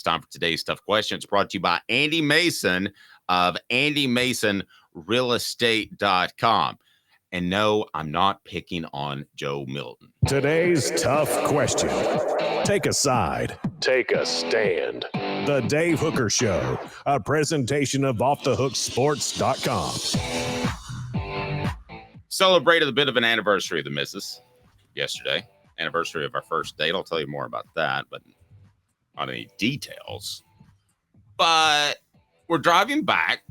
time for today's tough question. It's brought to you by Andy Mason of AndyMasonRealEstate.com. And no, I'm not picking on Joe Milton. Today's tough question. Take a side. Take a stand. The Dave Hooker Show, a presentation of OffTheHookSports.com. Celebrated a bit of an anniversary of the missus yesterday. Anniversary of our first date. I'll tell you more about that, but not any details. But we're driving back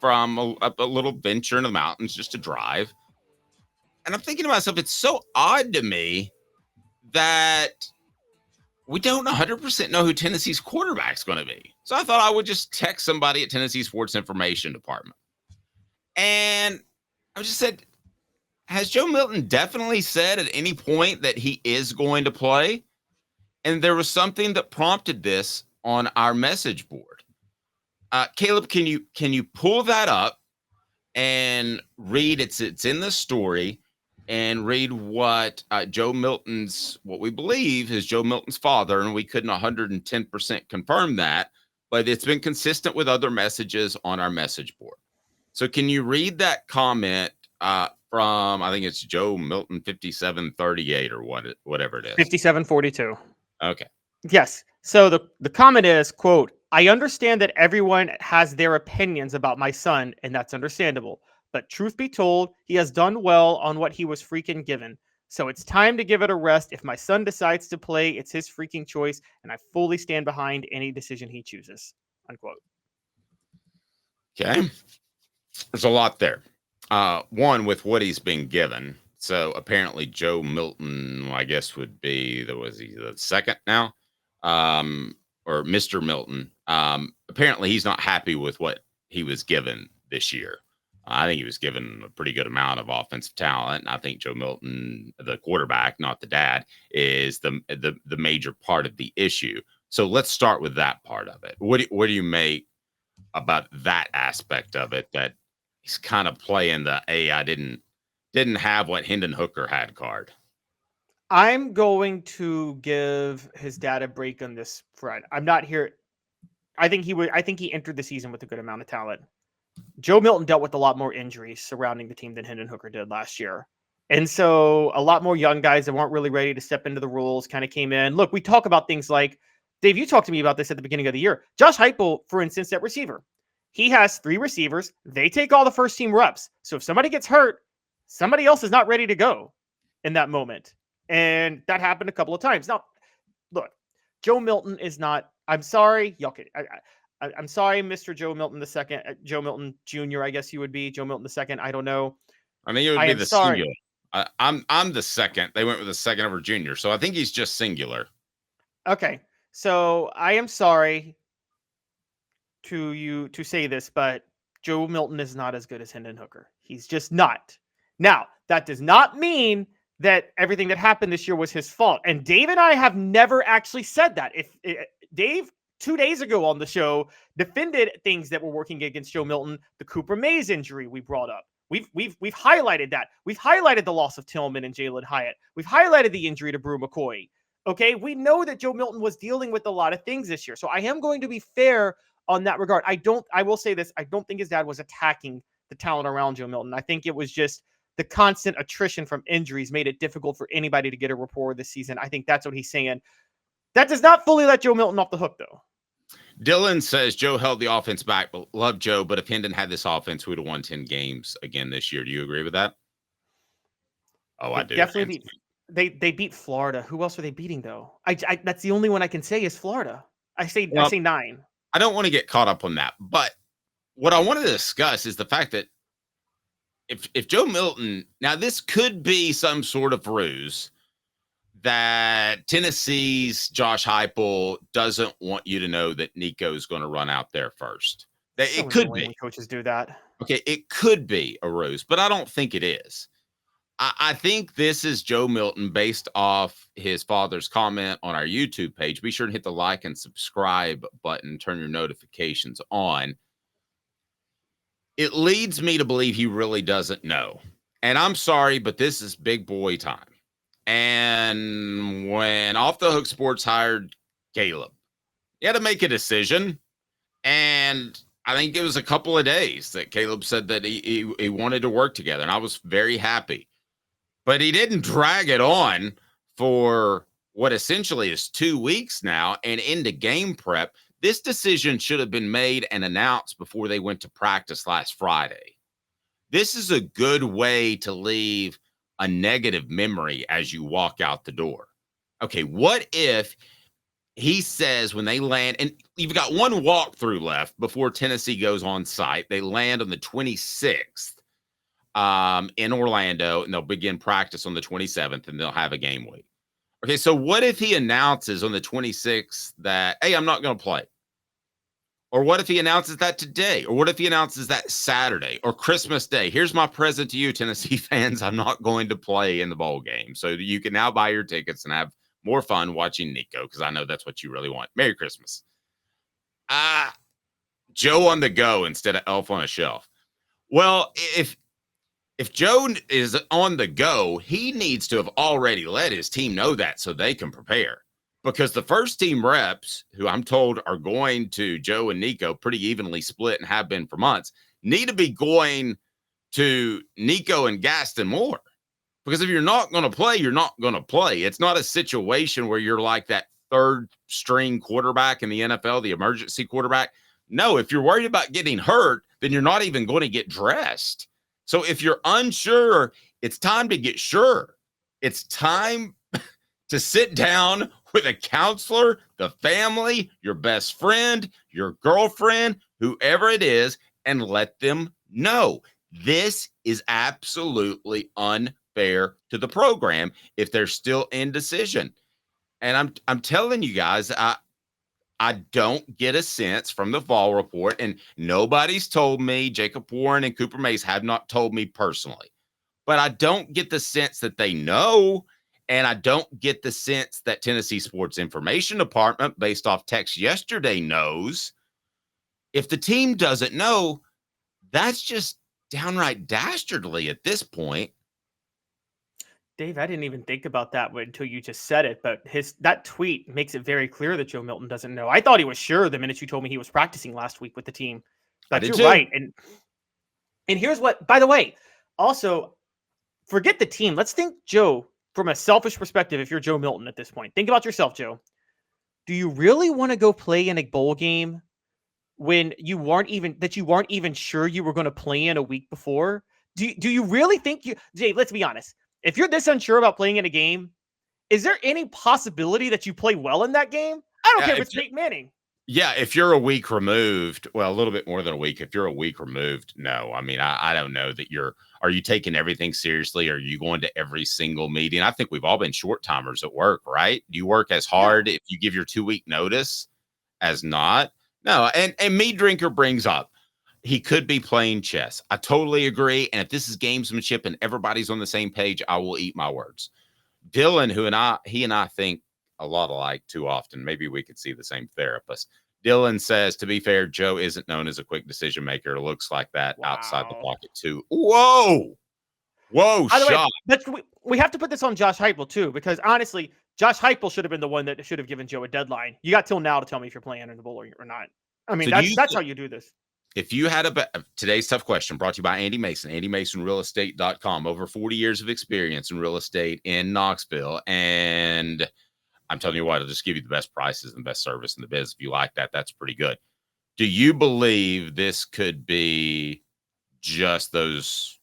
from a little venture in the mountains just to drive. And I'm thinking to myself, it's so odd to me that we don't 100% know who Tennessee's quarterback's going to be. So I thought I would just text somebody at Tennessee Sports Information Department. And I just said, has Joe Milton definitely said at any point that he is going to play? And there was something that prompted this on our message board. Caleb, can you pull that up and read? It's in the story. And read what Joe Milton's, what we believe is Joe Milton's father, and we couldn't 110% confirm that, but it's been consistent with other messages on our message board. So can you read that comment from, I think it's Joe Milton 5738 or whatever it is? 5742. Okay. Yes. So the comment is, quote, I understand that everyone has their opinions about my son, and that's understandable. But truth be told, he has done well on what he was freaking given. So it's time to give it a rest. If my son decides to play, it's his freaking choice, and I fully stand behind any decision he chooses. Unquote. Okay. There's a lot there. One, with what he's been given. So apparently Joe Milton, I guess, would be, was he the second now? Or Mr. Milton. Apparently he's not happy with what he was given this year. I think he was given a pretty good amount of offensive talent. And I think Joe Milton, the quarterback, not the dad, is the major part of the issue. So let's start with that part of it. What do you make about that aspect of it, that he's kind of playing the, hey, I didn't have what Hendon Hooker had card? I'm going to give his dad a break on this front. I'm not here. I think he entered the season with a good amount of talent. Joe Milton dealt with a lot more injuries surrounding the team than Hendon Hooker did last year. And so a lot more young guys that weren't really ready to step into the rules kind of came in. Look, we talk about things like, Dave, you talked to me about this at the beginning of the year. Josh Heupel, for instance, at receiver. He has 3 receivers. They take all the first team reps. So if somebody gets hurt, somebody else is not ready to go in that moment. And that happened a couple of times. Now, look, Joe Milton is not, I'm sorry, y'all can, I'm sorry, Mr. Joe Milton II, Joe Milton Jr., I guess you would be Joe Milton II. I don't know. I think it would be the singular. I'm the second. They went with the second over junior. So I think he's just singular. Okay. So I am sorry to say this, but Joe Milton is not as good as Hendon Hooker. He's just not. Now, that does not mean that everything that happened this year was his fault. And Dave and I have never actually said that. Dave 2 days ago on the show defended things that were working against Joe Milton. The Cooper Mays injury we brought up. We've highlighted that. We've highlighted the loss of Tillman and Jalen Hyatt. We've highlighted the injury to Brew McCoy. Okay, we know that Joe Milton was dealing with a lot of things this year. So I am going to be fair on that regard. I will say this. I don't think his dad was attacking the talent around Joe Milton. I think it was just the constant attrition from injuries made it difficult for anybody to get a rapport this season. I think that's what he's saying. That does not fully let Joe Milton off the hook, though. Dylan says Joe held the offense back, but love Joe. But if Hendon had this offense, we would have won 10 games again this year. Do you agree with that? Oh, I do. Definitely. They beat Florida. Who else are they beating, though? I that's the only one I can say is Florida. I say 9. I don't want to get caught up on that, but what I want to discuss is the fact that if Joe Milton, now this could be some sort of ruse that Tennessee's Josh Heupel doesn't want you to know that Nico's going to run out there first. It could be. When coaches do that. Okay, it could be a ruse, but I don't think it is. I think this is Joe Milton based off his father's comment on our YouTube page. Be sure to hit the like and subscribe button, turn your notifications on. It leads me to believe he really doesn't know. And I'm sorry, but this is big boy time. And when Off the Hook Sports hired Caleb, He had to make a decision. And I think it was a couple of days that Caleb said that he wanted to work together. And I was very happy. But he didn't drag it on for what essentially is 2 weeks now and into game prep. This decision should have been made and announced before they went to practice last Friday. This is a good way to leave a negative memory as you walk out the door. Okay, what if he says when they land, and you've got one walkthrough left before Tennessee goes on site. They land on the 26th in Orlando, and they'll begin practice on the 27th, and they'll have a game week. Okay, so what if he announces on the 26th that, hey, I'm not going to play? Or what if he announces that today? Or what if he announces that Saturday or Christmas Day? Here's my present to you, Tennessee fans. I'm not going to play in the bowl game. So you can now buy your tickets and have more fun watching Nico, because I know that's what you really want. Merry Christmas. Joe on the go instead of Elf on a Shelf. Well, if Joe is on the go, he needs to have already let his team know that so they can prepare. Because the first team reps, who I'm told are going to Joe and Nico pretty evenly split and have been for months, need to be going to Nico and Gaston more. Because if you're not going to play, you're not going to play. It's not a situation where you're like that third string quarterback in the NFL, the emergency quarterback. No, if you're worried about getting hurt, then you're not even going to get dressed. So if you're unsure, it's time to get sure. It's time to sit down with a counselor, the family, your best friend, your girlfriend, whoever it is, and let them know. This is absolutely unfair to the program if they're still indecision. And I'm telling you guys, I don't get a sense from the Vol report, and nobody's told me. Jacob Warren and Cooper Mays have not told me personally, but I don't get the sense that they know. And I don't get the sense that Tennessee Sports Information Department, based off text yesterday, knows. If the team doesn't know, that's just downright dastardly at this point. Dave, I didn't even think about that until you just said it, but that tweet makes it very clear that Joe Milton doesn't know. I thought he was sure the minute you told me he was practicing last week with the team. But you're right. And here's what, by the way, also, forget the team. Let's think, Joe, from a selfish perspective, if you're Joe Milton at this point. Think about yourself, Joe. Do you really want to go play in a bowl game when you weren't even sure you were going to play in a week before? Do you really think Dave, let's be honest. If you're this unsure about playing in a game, is there any possibility that you play well in that game? I don't care if it's Peyton Manning. Yeah, if you're a week removed, well, a little bit more than a week. If you're a week removed, no. I mean, I don't know that are you taking everything seriously? Are you going to every single meeting? I think we've all been short timers at work, right? Do you work as hard if you give your 2-week notice as not? No, and Me Drinker brings up, he could be playing chess. I totally agree. And if this is gamesmanship and everybody's on the same page, I will eat my words. Dylan, he and I think a lot alike too often. Maybe we could see the same therapist. Dylan says, to be fair, Joe isn't known as a quick decision maker. It looks like that outside the pocket too. Whoa, shot. But we have to put this on Josh Heupel too, because honestly, Josh Heupel should have been the one that should have given Joe a deadline. You got till now to tell me if you're playing in the bowl or not. I mean, so that's how you do this. If you had today's tough question brought to you by Andy Mason, AndyMasonRealEstate.com, over 40 years of experience in real estate in Knoxville. And I'm telling you what, I'll just give you the best prices and best service in the biz. If you like that, that's pretty good. Do you believe this could be just those?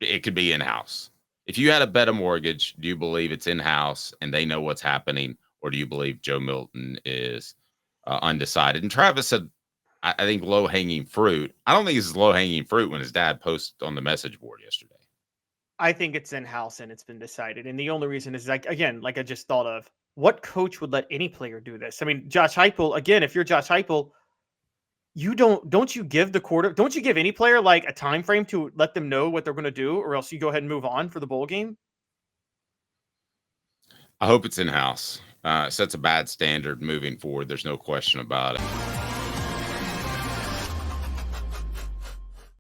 It could be in-house. If you had a bet a mortgage, do you believe it's in-house and they know what's happening? Or do you believe Joe Milton is undecided? And Travis said, I think low-hanging fruit. I don't think it's low-hanging fruit when his dad posted on the message board yesterday. I think it's in-house and it's been decided. And the only reason is, like I just thought of, what coach would let any player do this? I mean, Josh Heupel, again, if you're Josh Heupel, don't you give any player like a time frame to let them know what they're going to do, or else you go ahead and move on for the bowl game? I hope it's in-house. Sets a bad standard moving forward. There's no question about it.